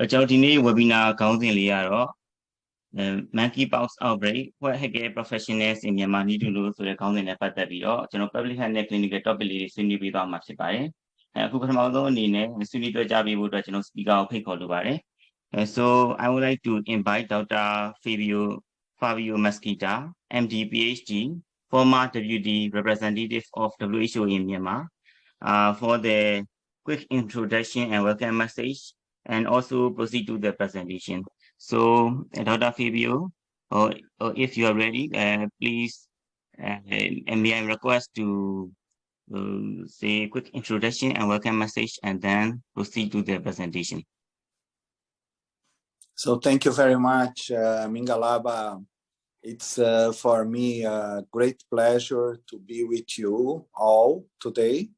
ကျွန်တော်ဒီနေ့ webinar ခေါင်းစဉ်လေးကတော့ Monkeypox Outbreak What Healthcare Professionals in Myanmar Need to Know ဆိုတဲ့ခေါင်းစဉ်နဲ့ပတ်သက်ပြီးတော့ကျွန်တော် public health နဲ့ clinical topic လေးတွေဆွေးနွေးပေးသွားမှာဖြစ်ပါတယ်။အခုပထမဆုံးအနေနဲ့ဆွေးနွေးပြောကြားပေးဖို့အတွက်ကျွန်တော် speaker ကိုဖိတ်ခေါ်လိုပါတယ်။ So I would like to invite Dr. Fabio Mesquita, MD, PhD, former WD representative of WHO in Myanmar, for the quick introduction and welcome message, and also proceed to the presentation. So, Dr. Fabio, if you are ready, please, and may I request to say a quick introduction and welcome message, and then proceed to the presentation. So thank you very much, Mingalaba. It's for me a great pleasure to be with you all today.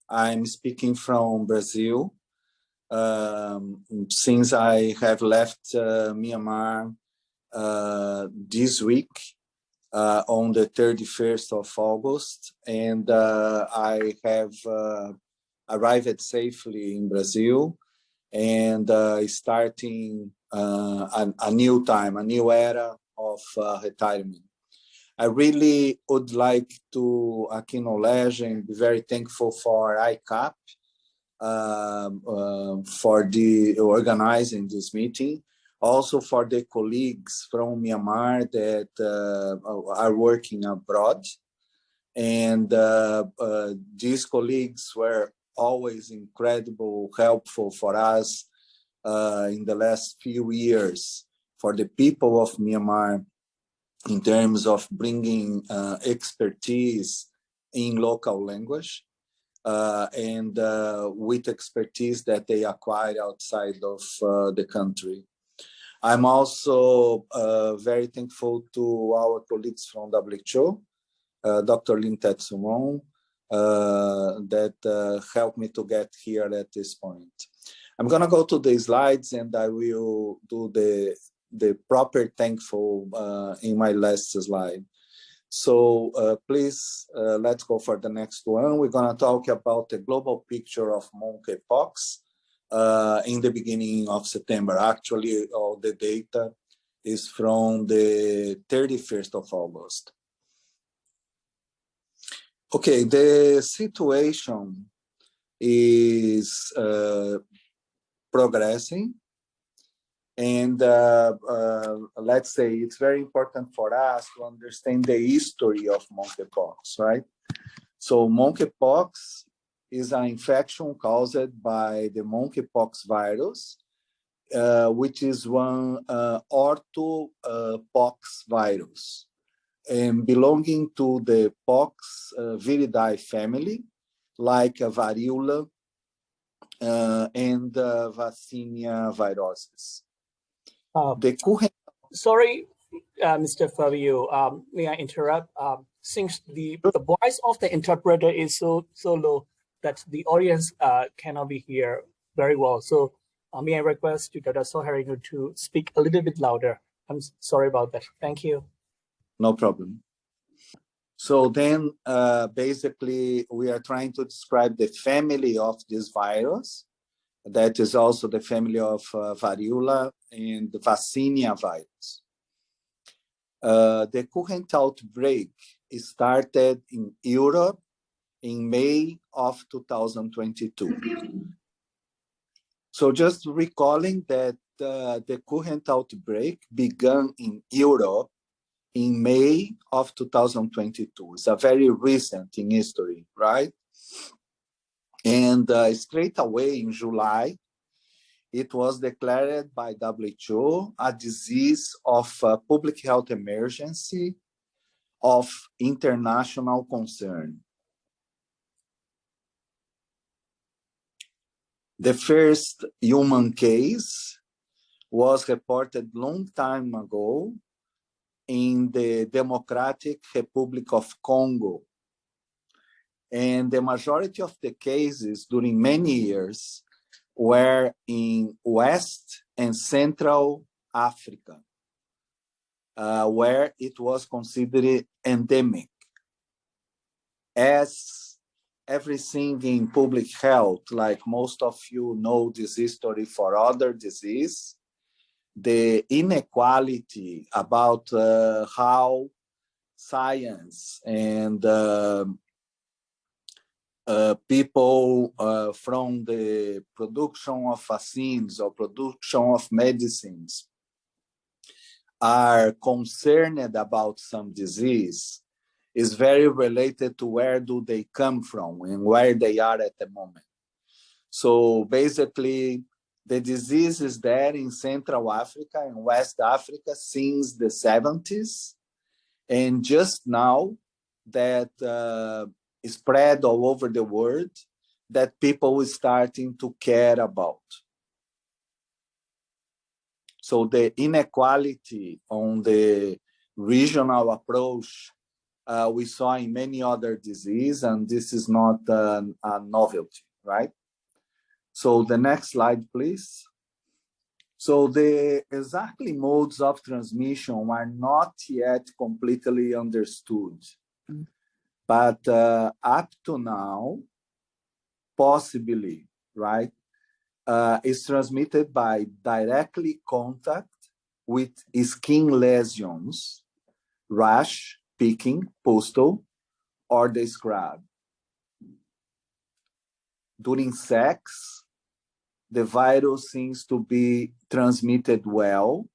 I'm speaking from Brazil. Since I have left Myanmar this week on the 31st of August, and I have arrived safely in Brazil and starting a new time, a new era of retirement. I really would like to acknowledge and be very thankful for ICAP for the organizing this meeting, also for the colleagues from Myanmar that are working abroad. And these colleagues were always incredibly helpful for us in the last few years, for the people of Myanmar, in terms of bringing expertise in local language and with expertise that they acquired outside of the country. I'm also very thankful to our colleagues from WHO, Dr. Lin Tetsumon, that helped me to get here at this point. I'm going to go to the slides and I will do the proper thankful in my last slide. So please, let's go for the next one. We're going to talk about the global picture of monkeypox in the beginning of September. Actually, all the data is from the 31st of August. Okay, the situation is progressing. And let's say it's very important for us to understand the history of monkeypox, right? So monkeypox is an infection caused by the monkeypox virus, which is one orthopox virus, and belonging to the pox viridae family, like variola and Vaccinia virosis. Sorry, Mr. Fabio, may I interrupt? Since the voice of the interpreter is so low that the audience cannot be here very well. So may I request to Dr. Soharino to speak a little bit louder? I'm sorry about that. Thank you. No problem. So then basically we are trying to describe the family of this virus. That is also the family of variola and Vaccinia virus. The current outbreak started in Europe in May of 2022. So just recalling that the current outbreak began in Europe in May of 2022. It's a very recent in history, right? And straight away in July, it was declared by WHO a disease of public health emergency of international concern. The first human case was reported long time ago in the Democratic Republic of Congo. And the majority of the cases during many years were in West and Central Africa, where it was considered endemic. As everything in public health, like most of you know this history for other disease, the inequality about how science and people from the production of vaccines or production of medicines are concerned about some disease is very related to where do they come from and where they are at the moment. So basically, the disease is there in Central Africa and West Africa since the 70s. And just now that spread all over the world, that people are starting to care about. So the inequality on the regional approach we saw in many other diseases, and this is not a novelty, right? So the next slide, please. So the exactly modes of transmission are not yet completely understood. But up to now, possibly, right, is transmitted by directly contact with skin lesions, rash, picking, pustule, or the scrub. During sex, the virus seems to be transmitted well,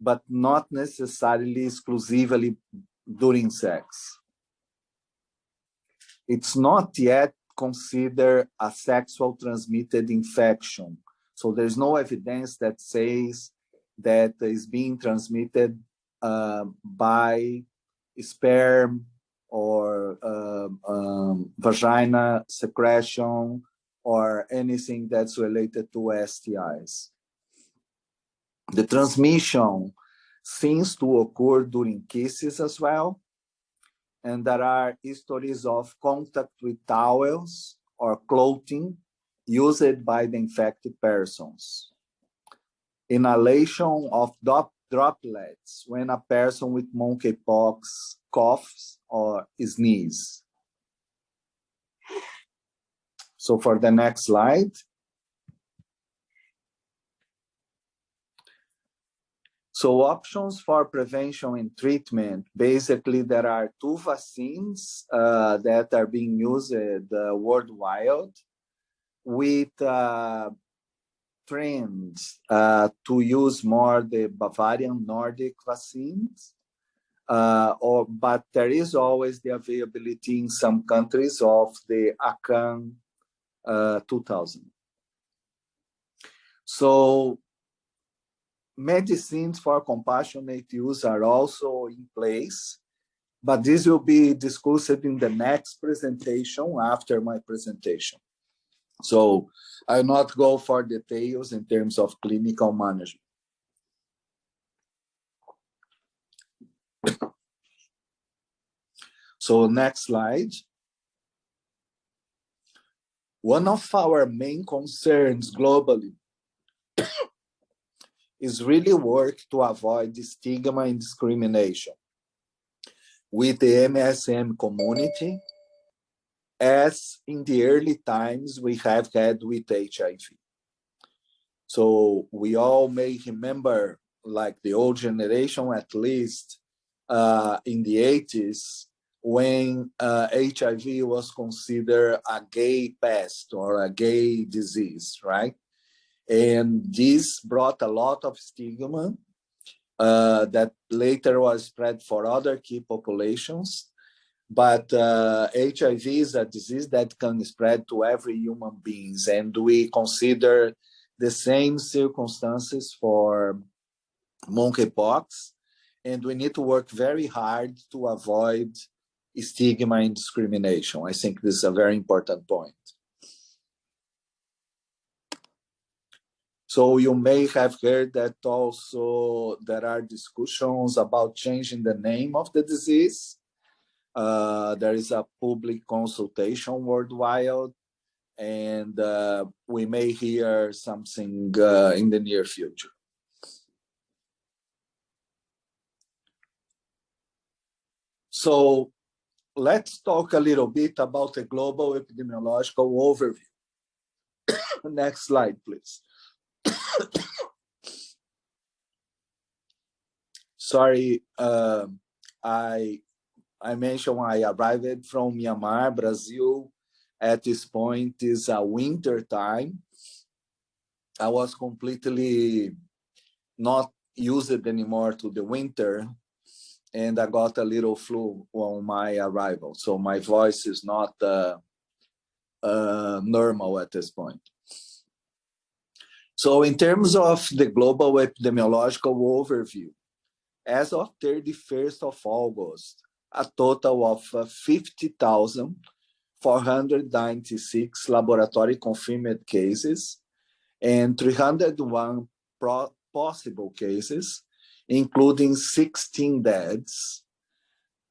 but not necessarily exclusively during sex. It's not yet considered a sexual transmitted infection. So there's no evidence that says that it's being transmitted by sperm or vagina secretion or anything that's related to STIs. The transmission seems to occur during kisses as well. And there are histories of contact with towels or clothing used by the infected persons. Inhalation of droplets when a person with monkeypox coughs or sneezes. So for the next slide. So options for prevention and treatment, basically there are 2 vaccines that are being used worldwide with trends to use more the Bavarian Nordic vaccines, but there is always the availability in some countries of the ACAN 2000. So medicines for compassionate use are also in place, but this will be discussed in the next presentation after my presentation. So I'll not go for details in terms of clinical management. So next slide. One of our main concerns globally is really work to avoid stigma and discrimination with the MSM community, as in the early times we have had with HIV. So we all may remember, like the old generation at least, in the 80s, when HIV was considered a gay pest or a gay disease, right? And this brought a lot of stigma that later was spread for other key populations. But HIV is a disease that can spread to every human being. And we consider the same circumstances for monkeypox. And we need to work very hard to avoid stigma and discrimination. I think this is a very important point. So you may have heard that also there are discussions about changing the name of the disease. There is a public consultation worldwide, and we may hear something in the near future. So let's talk a little bit about the global epidemiological overview. Next slide, please. Sorry, I mentioned I arrived from Myanmar, Brazil. At this point is a winter time. I was completely not used anymore to the winter, and I got a little flu on my arrival. So my voice is not normal at this point. So in terms of the global epidemiological overview, as of 31st of August, a total of 50,496 laboratory confirmed cases and 301 possible cases, including 16 deaths,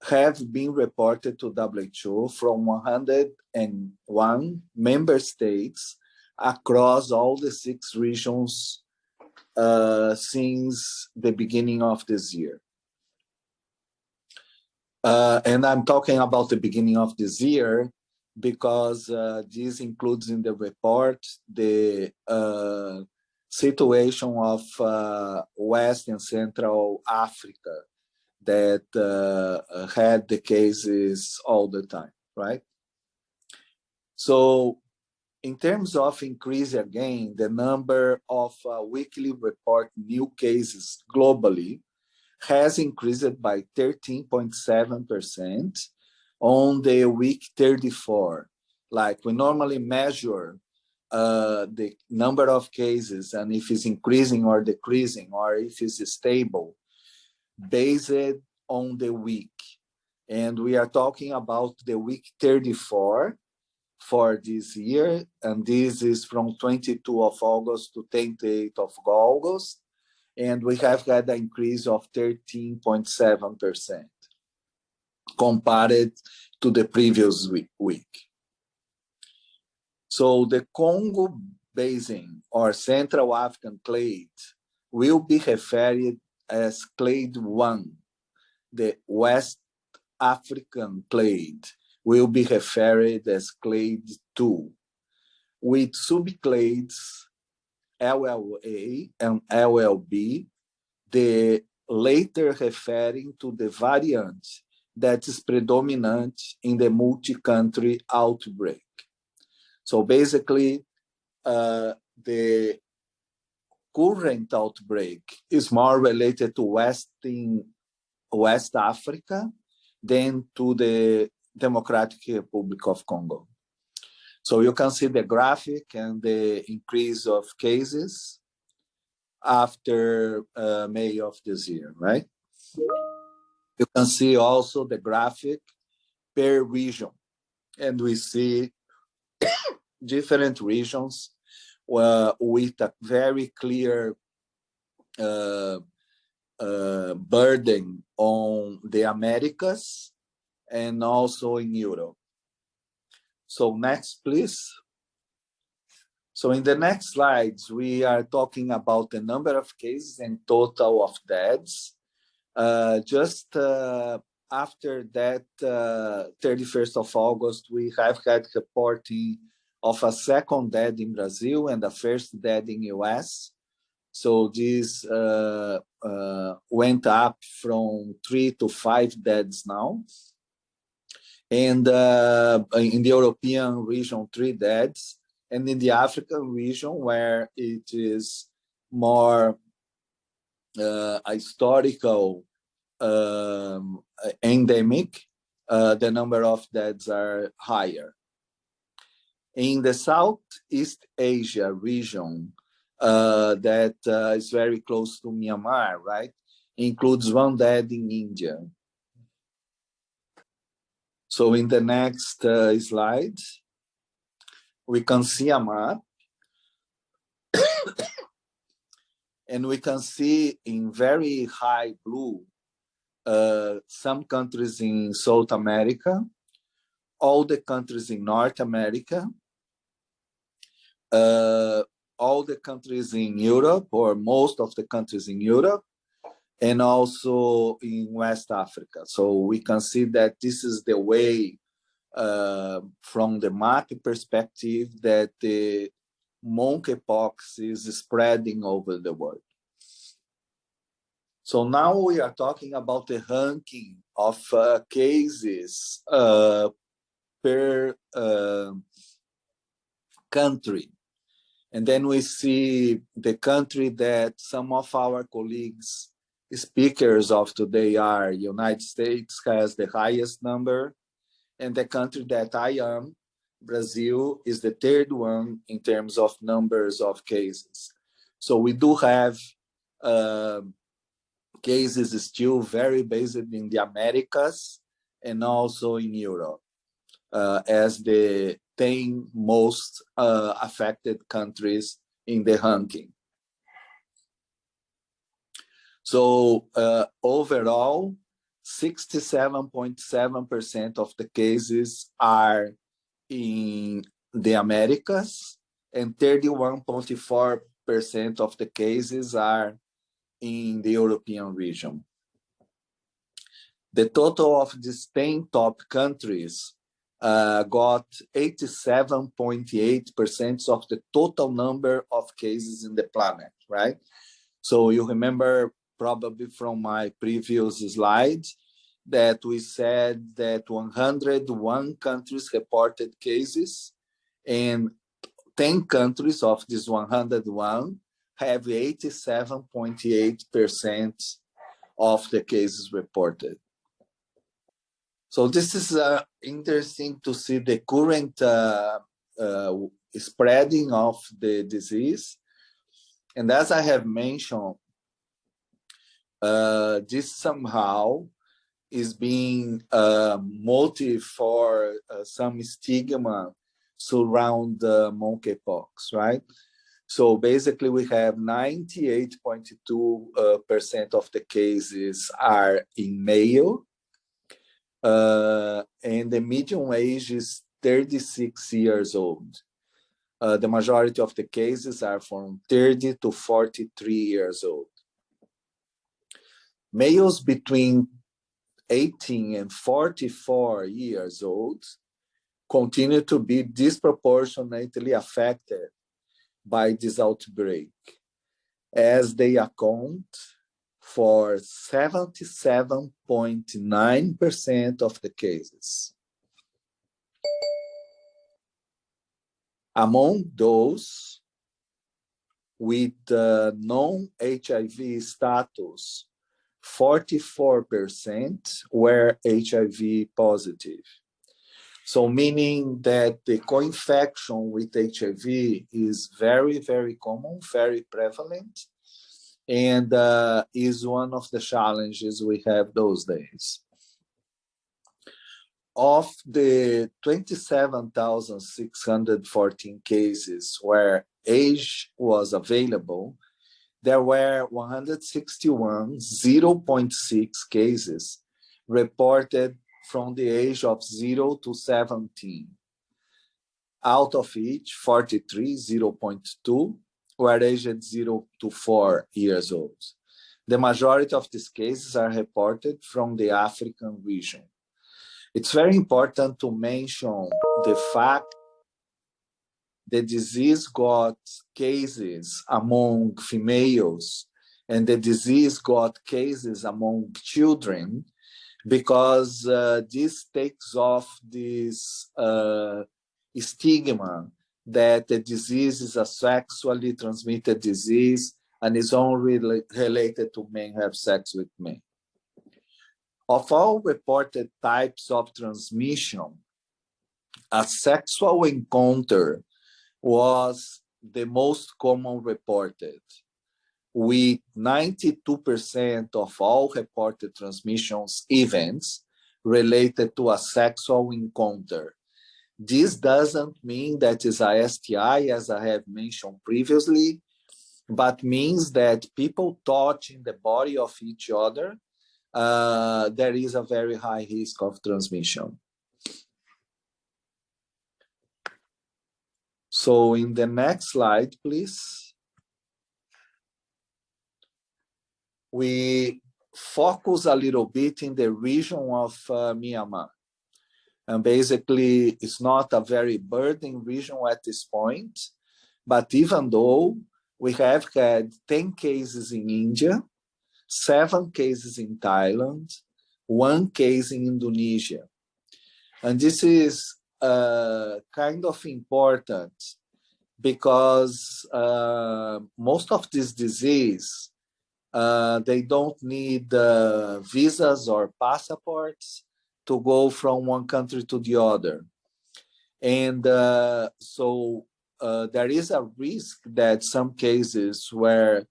have been reported to WHO from 101 member states across all the 6 regions since the beginning of this year. And I'm talking about the beginning of this year because this includes in the report the situation of West and Central Africa that had the cases all the time, right? So in terms of increase again, the number of weekly report new cases globally has increased by 13.7% on the week 34. Like we normally measure the number of cases and if it's increasing or decreasing or if it's stable based on the week. And we are talking about the week 34 for this year, and this is from 22 of August to 28 of August, and we have had an increase of 13.7% compared to the previous week. So the Congo Basin or Central African clade will be referred as clade 1. The West African clade will be referred as clade 2, with subclades LLA and LLB, the later referring to the variant that is predominant in the multi-country outbreak. So basically, the current outbreak is more related to West Africa than to the Democratic Republic of Congo. So you can see the graphic and the increase of cases after May of this year, right? You can see also the graphic per region, and we see different regions with a very clear burden on the Americas and also in Europe. So next, please. So in the next slides, we are talking about the number of cases and total of deaths. Just after that 31st of August, we have had reporting of a second death in Brazil and the first death in US. So this went up from 3 to 5 deaths now. And in the European region, 3 deaths. And in the African region, where it is more a historical endemic, the number of deaths are higher. In the Southeast Asia region, that is very close to Myanmar, right? Includes 1 death in India. So in the next slide, we can see a map. And we can see in very high blue, some countries in South America, all the countries in North America, all the countries in Europe, or most of the countries in Europe, and also in West Africa. So we can see that this is the way, from the map perspective, that the monkeypox is spreading over the world. So now we are talking about the ranking of cases per country. And then we see the country that some of our colleagues, speakers of today, are United States, has the highest number. And the country that I am, Brazil, is the third one in terms of numbers of cases. So we do have cases still very based in the Americas and also in Europe, as the 10 most affected countries in the ranking. So overall, 67.7% of the cases are in the Americas, and 31.4% of the cases are in the European region. The total of these 10 top countries got 87.8% of the total number of cases in the planet, right? So you remember probably from my previous slides that we said that 101 countries reported cases, and 10 countries of these 101 have 87.8% of the cases reported. So this is interesting to see the current spreading of the disease. And as I have mentioned, this somehow is being motive for some stigma surround monkeypox, right? So basically we have 98.2% of the cases are in male, and the median age is 36 years old. The majority of the cases are from 30 to 43 years old. Males between 18 and 44 years old continue to be disproportionately affected by this outbreak, as they account for 77.9% of the cases. Among those with non-HIV status, 44% were HIV positive. So meaning that the co-infection with HIV is very, very common, very prevalent, and is one of the challenges we have those days. Of the 27,614 cases where age was available, there were 161, 0.6 cases reported from the age of 0 to 17. Out of each, 43, 0.2, were aged 0 to 4 years old. The majority of these cases are reported from the African region. It's very important to mention the fact the disease got cases among females and the disease got cases among children, because this takes off this stigma that the disease is a sexually transmitted disease and is only related to men who have sex with men. Of all reported types of transmission, a sexual encounter was the most common reported, with 92% of all reported transmissions events related to a sexual encounter. This doesn't mean that it's a STI, as I have mentioned previously, but means that people touching the body of each other, there is a very high risk of transmission. So in the next slide, please. We focus a little bit in the region of Myanmar. And basically, it's not a very burdened region at this point. But even though we have had 10 cases in India, 7 cases in Thailand, 1 case in Indonesia. And this is kind of important because most of this disease, they don't need visas or passports to go from one country to the other. And so there is a risk that some cases were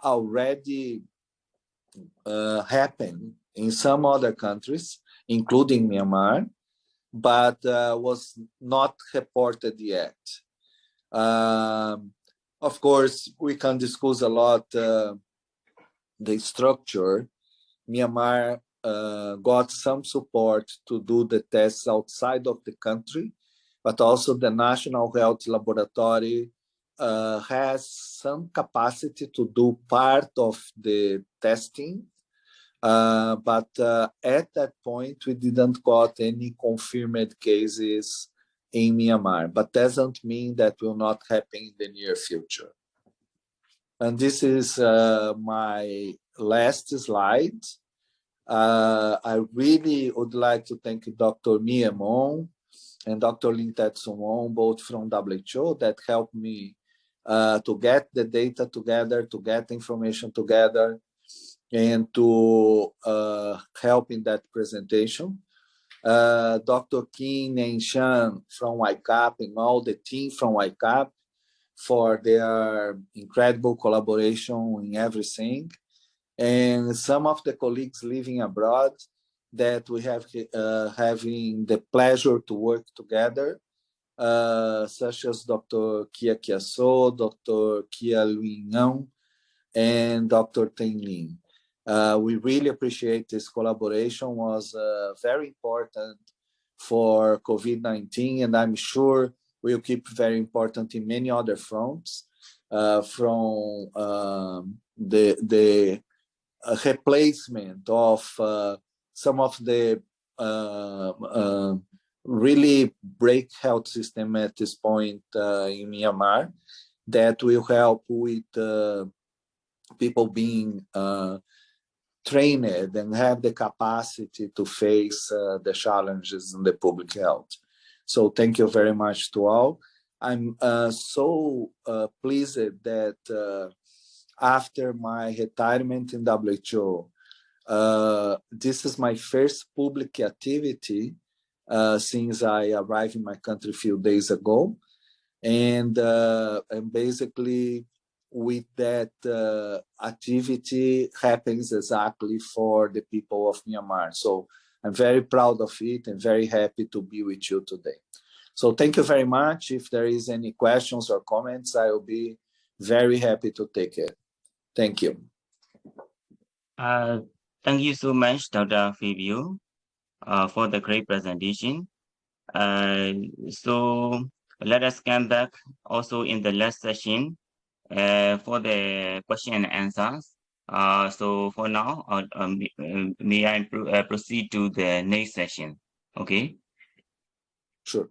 already happen in some other countries, including Myanmar, but was not reported yet. Of course, we can discuss a lot the structure. Myanmar got some support to do the tests outside of the country, but also the National Health Laboratory has some capacity to do part of the testing. But at that point, we didn't got any confirmed cases in Myanmar, but doesn't mean that will not happen in the near future. And this is my last slide. I really would like to thank Dr. Mia Mon and Dr. Lin Tetsumon, both from WHO, that helped me to get the data together, to get information together, and to help in that presentation. Dr. Kim and Shan from ICAP and all the team from ICAP for their incredible collaboration in everything. And some of the colleagues living abroad that we have having the pleasure to work together, such as Dr. Kia Kiaso, Dr. Kia Luinhão, and Dr. Ten Lin. We really appreciate this collaboration. Was very important for COVID-19, and I'm sure will keep very important in many other fronts, from the replacement of some of the really break health system at this point in Myanmar, that will help with people being trained and have the capacity to face the challenges in the public health. So thank you very much to all. I'm so pleased that after my retirement in WHO, this is my first public activity since I arrived in my country a few days ago. And basically with that activity happens exactly for the people of Myanmar. So I'm very proud of it and very happy to be with you today. So thank you very much. If there is any questions or comments, I will be very happy to take it. Thank you. Thank you so much, Dr. Fabio, for the great presentation. So let us come back also in the last session for the question and answers. So for now, may I proceed to the next session? Okay. Sure.